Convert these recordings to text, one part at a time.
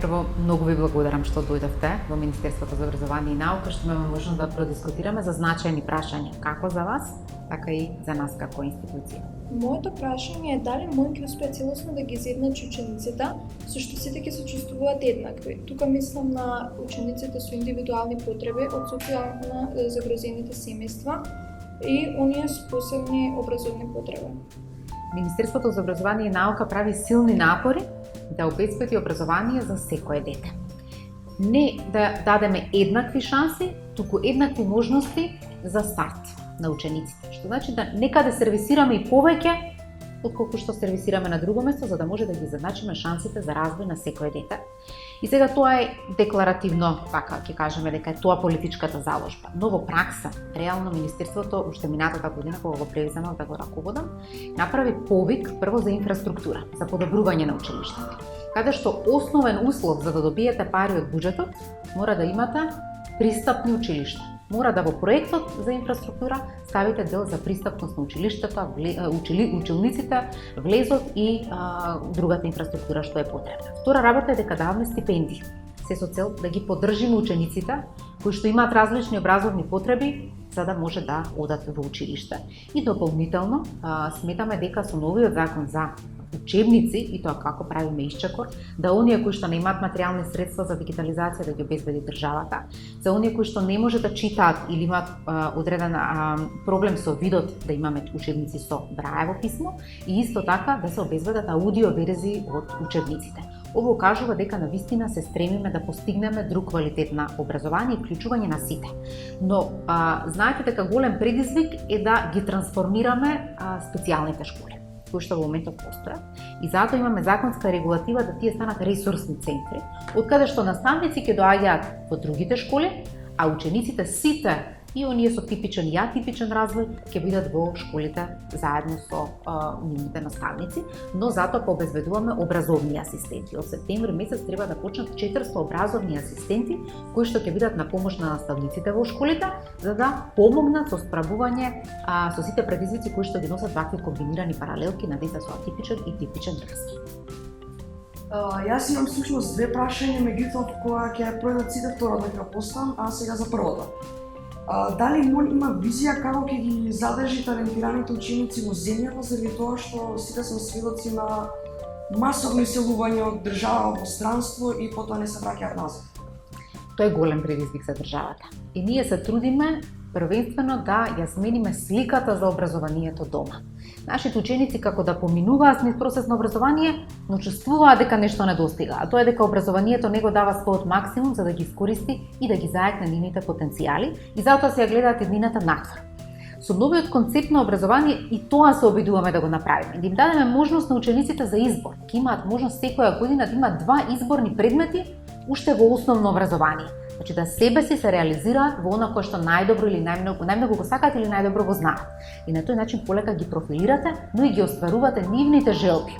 Најпрво, многу ви благодарам што дојдовте во Министерството за образование и наука, што имаме можност да продискутираме за значајни прашања, како за вас, така и за нас како институција. Моето прашање е дали МОН ќе успее целосно да ги изедначи учениците, со што сите ќе се чувствуваат еднакви. Тука мислам на учениците со индивидуални потреби од социјално загрозените семејства и оние со посебни образовни потреби. Министерството за образование и наука прави силни напори да обезбеди образование за секое дете. Не да дадеме еднакви шанси, туку еднакви можности за старт на учениците. Што значи да нека да сервисираме и повеќе отколку што сервисираме на друго место, за да може да ги задначиме шансите за развој на секое дете. И сега тоа е декларативно, така ќе кажеме дека е тоа политичката заложба. Но во пракса, реално Министерството уште минатата година кога го превземав да го раководам, направи повик прво за инфраструктура, за подобрување на училиштата. Каде што основен услов за да добиете пари од буџетот, мора да имате пристапни училишта. Мора да во проектот за инфраструктура ставите дел за пристапност на училиштата, училниците, влезот и другата инфраструктура што е потребна. Втора работа е дека даваме стипендии, се со цел да ги поддржиме учениците кои што имаат различни образовни потреби за да може да одат во училиште. И дополнително сметаме дека со новиот закон за учебници, и тоа како правиме исчекор, да оние кои што немаат материјални средства за дигитализација да ги обезбеди државата, за оние кои што не може да читаат или имаат одреден проблем со видот, да имаме учебници со браево писмо и исто така да се обезбедат аудио верзии од учебниците. Ово кажува дека навистина се стремиме да постигнеме друг квалитет на образование и вклучување на сите. Но знаете дека голем предизвик е да ги трансформираме специјалните школи кои што во моментот постојат, и затоа имаме законска регулатива да тие станат ресурсни центри, од каде што наставници ќе доаѓаат во другите школи, а учениците сите и оние со типичен и атипичен развој ќе бидат во школите заедно со нивните наставници, но затоа пообезбедуваме образовни асистенти. Од септември месец треба да почнат 400 образовни асистенти кои што ќе бидат на помош на наставниците во школите за да помогнат со справување со сите предизвици кои што ги носат вакви комбинирани паралелки на деца со атипичен и типичен развој. Јас имам всушност две прашања, меѓутоа кога ќе пројдат сите втората ќе го поставам, а сега за првата. Дали МОН има визија како ќе ги задржи талентираните ученици во земјата, заради тоа што сите сме сведоци на масовно иселување од држава во странство и потоа не се враќаат назад? Тоа е голем предизвик за државата. И ние се трудиме првенствено да ја смениме сликата за образованието дома. Нашите ученици како да поминуваат низ процес на образование, но чувствуваат дека нешто недостига, а тоа е дека образованието не го дава својот максимум за да ги искористи и да ги зајакне нивните потенцијали и затоа се ја гледаат иднината надвор. Со новиот концепт на образование и тоа се обидуваме да го направиме, да им дадеме можност на учениците за избор. Ке имаат можност секоја година да имаат 2 изборни предмети уште во основно образование. Значи да себе си се реализираат во она кое што најдобро или најмногу го сакаат или најдобро го знаат. И на тој начин полека ги профилирате, но и ги остварувате нивните желби.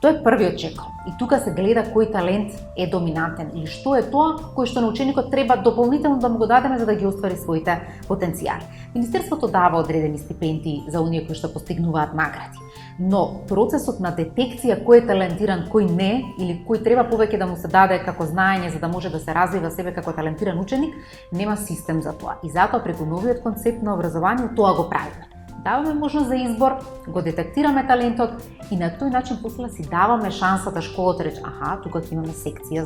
Тоа е првиот чекор. И тука се гледа кој талент е доминантен или што е тоа кој што на ученикот треба дополнително да му го дадеме за да ги оствари своите потенцијали. Министерството дава одредени стипендии за оние кои што постигнуваат награди. Но процесот на детекција кој е талентиран, кој не, или кој треба повеќе да му се даде како знаење за да може да се развива себе како талентиран ученик, нема систем за тоа. И затоа преку новиот концепт на образование тоа го правиме. Даваме можност за избор, го детектираме талентот и на тој начин после си даваме шансата школата рече, тука ќе имаме секција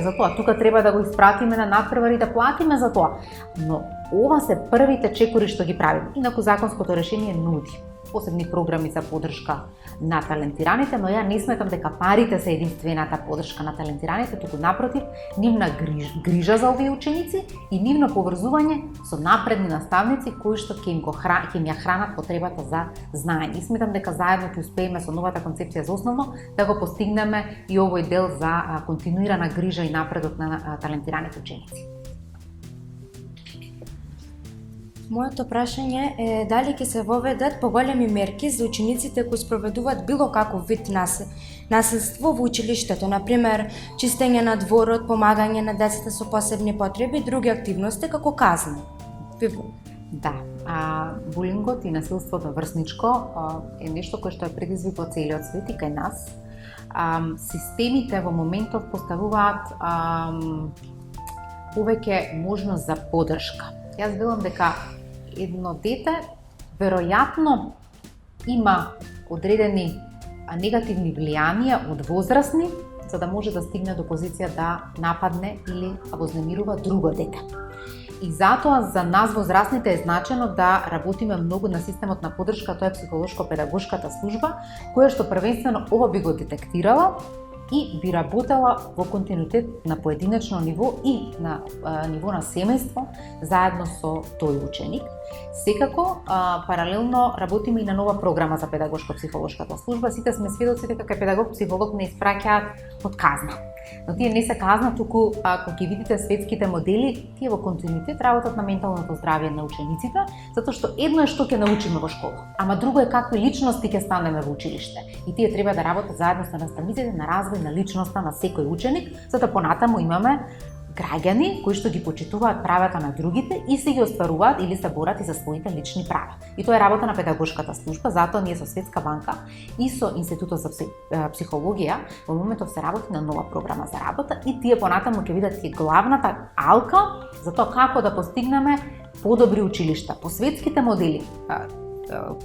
за тоа, тука треба да го испратиме на надпревар и да платиме за тоа. Но ова се првите чекори што ги правиме. Инаку законското решение нуди посебни програми за поддршка на талентираните, но ја не сметам дека парите се единствената поддршка на талентираните, туку напротив, нивна грижа за овие ученици и нивно поврзување со напредни наставници кои што ќе им ја хранат потребата за знаење. И сметам дека заедно ќе успееме со новата концепција за основно да го постигнеме и овој дел за континуирана грижа и напредок на талентираните ученици. Моето прашање е дали ќе се воведат поголеми мерки за учениците кои спроведуваат било каков вид насилство во училиштето, например чистење на дворот, помагање на децата со посебни потреби и други активности како казна. Да, булингот и насилството врсничко е нешто кое што е предизвик во целиот свет и кај нас. системите во моментов поставуваат повеќе можност за поддршка. Јас велам дека едно дете веројатно има одредени негативни влијанија од возрастни, за да може да стигне до позиција да нападне или вознемирува друго дете. И затоа за нас возрастните е значено да работиме многу на системот на поддршка, тоа е психолошко-педагошката служба, која што првенствено ова би го детектирала и би работела во континуитет на поединечно ниво и на ниво на семејство заедно со тој ученик. Секако, паралелно работиме и на нова програма за педагошко-психолошката служба. Сите сме сведоци дека кај педагог-психолог не испраќаат под казна. Но тие не се казна, туку ако ги видите светските модели, тие во континуитет работат на менталното здравје на учениците, затоа што едно е што ќе научиме во школа, ама друго е какви личности ќе станеме во училиште. И тие треба да работат заедно со наставниците на развој на личноста на секој ученик, за да понатаму имаме граѓани кои што ги почитуваат правата на другите и се ги остваруваат или се борат и за своите лични права. И тоа е работа на педагошката служба, затоа ние со Светска банка и со Институтот за психологија во моментов се работи на нова програма за работа и тие понатаму ќе видат и главната алка за тоа како да постигнеме подобри училишта. По светските модели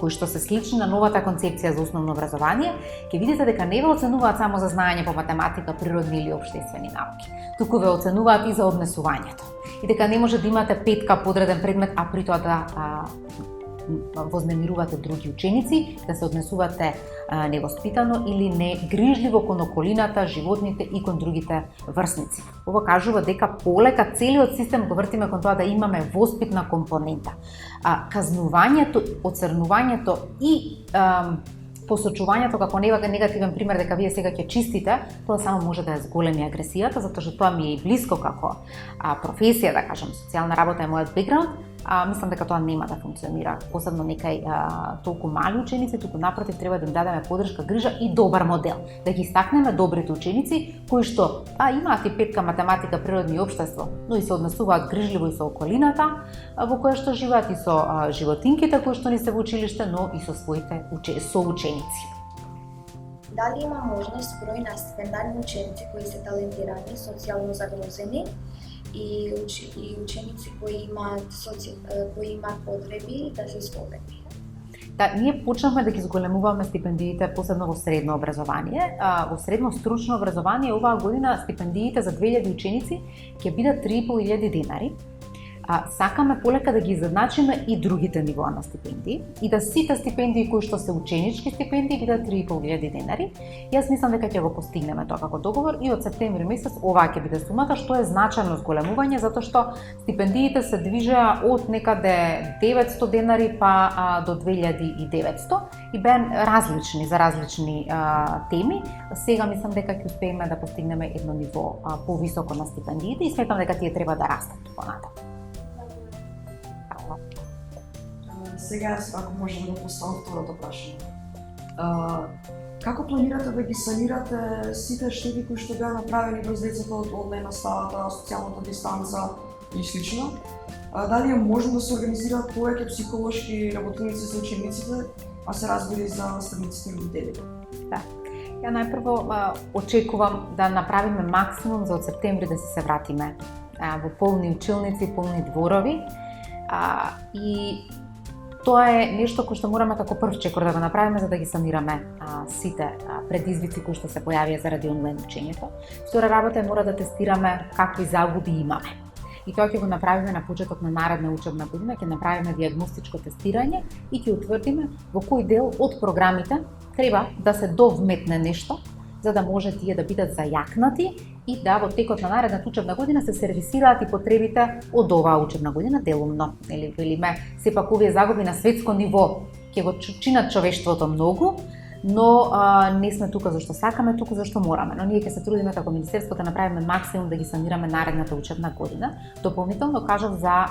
кои што се слични на новата концепција за основно образование, ќе видите дека не ве оценуваат само за знаење по математика, природни или општествени науки, туку ве оценуваат и за однесувањето. И дека не може да имате 5 подреден предмет, а при тоа да вознемирувате други ученици, да се однесувате невоспитано или негрижливо кон околината, животните и кон другите врсници. Ова кажува дека полека целиот систем го вртиме кон тоа да имаме воспитна компонента. Казнувањето, оцрнувањето и посочувањето како негативен пример дека вие сега ќе чистите, тоа само може да ја зголеми агресијата, затоа што тоа ми е и блиско како професија, да кажам, социјална работа е мојот бекграунд. Мислам дека тоа нема да функционира, посебно некај толку мали ученици, туку напротив треба да им дадеме поддршка, грижа и добар модел, да ги истакнеме добрите ученици кои што имаат и 5 математика, природни и општество, но и се однесуваат грижливо и со околината во која што живеат и со животинките кои што не се во училиште, но и со своите соученици. Дали има можност број на стипендирани ученици кои се талентирани, социјално загрозени и ученици кои имаат потреби да се зголеми? Да, ние почнавме да ги зголемуваме стипендиите посебно во средно образование. Во средно стручно образование оваа година стипендиите за 2000 ученици ќе бидат 3500 денари. Сакаме полека да ги изедначиме и другите нивоа на стипендии и да сите стипендии кои што се ученички стипендии бидат 3500 денари. Јас мислам дека ќе го постигнеме тоа како договор и од септември месец оваа ќе биде сумата, што е значајно зголемување затоа што стипендиите се движеа од некаде 900 денари па до 2900 и беа различни за различни теми. Сега мислам дека ќе успееме да постигнеме едно ниво повисоко на стипендиите и сметам дека тие треба да растат понатаму. Сега, ако може да го поставам второто прашање. Како планирате да ги санирате сите штети кои што беа направени врз децата од онлайн наставата, социјалната дистанца и слично? Дали е можно да се организираат повеќе психолошки работилници за учениците, а се разбира и за наставниците и родителите? Да. Ја најпрво очекувам да направиме максимум за од септември да се вратиме во полни училници, полни дворови и тоа е нешто кој што мораме како прв чекор да го направиме за да ги санираме сите предизвици кои што се појавија заради онлайн учењето. Втора работа е мора да тестираме какви загуби имаме. И тоа ќе го направиме на почеток на наредна учебна година, ќе направиме дијагностичко тестирање и ќе утврдиме во кој дел од програмите треба да се довметне нешто за да може тие да бидат зајакнати и да во текот на наредната учебна година се сервисираат и потребите од оваа учебна година делумно. Или велиме, сепак овие загуби на светско ниво ќе го чинат човештвото многу, но не сме тука зашто сакаме, туку зашто мораме. Но ние ќе се трудиме како министерство да направиме максимум да ги санираме наредната учебна година. Дополнително кажав за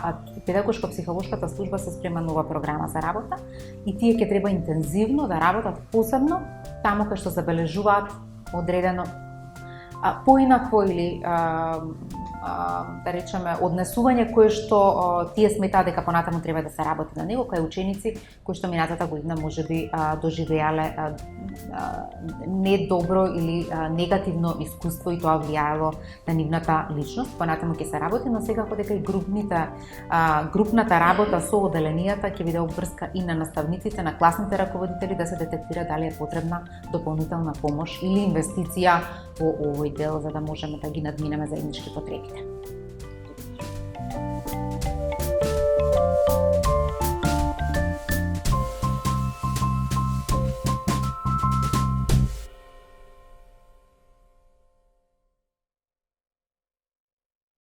педагошко-психолошката служба се спрема нова програма за работа и тие ќе треба интензивно да работат посебно таму кај што забележуваат одредено поинакво или да речеме, однесување кое што тие сметаат дека понатаму треба да се работи на него, кај ученици кои што минатата година можеби доживеале не добро или негативно искуство и тоа влијаело на нивната личност. Понатаму ќе се работи, но секако дека и групната работа со оделенијата ќе биде обврска и на наставниците, на класните раководители да се детектира дали е потребна дополнителна помош или инвестиција во овој дел за да можеме да ги надминеме заеднички потреби.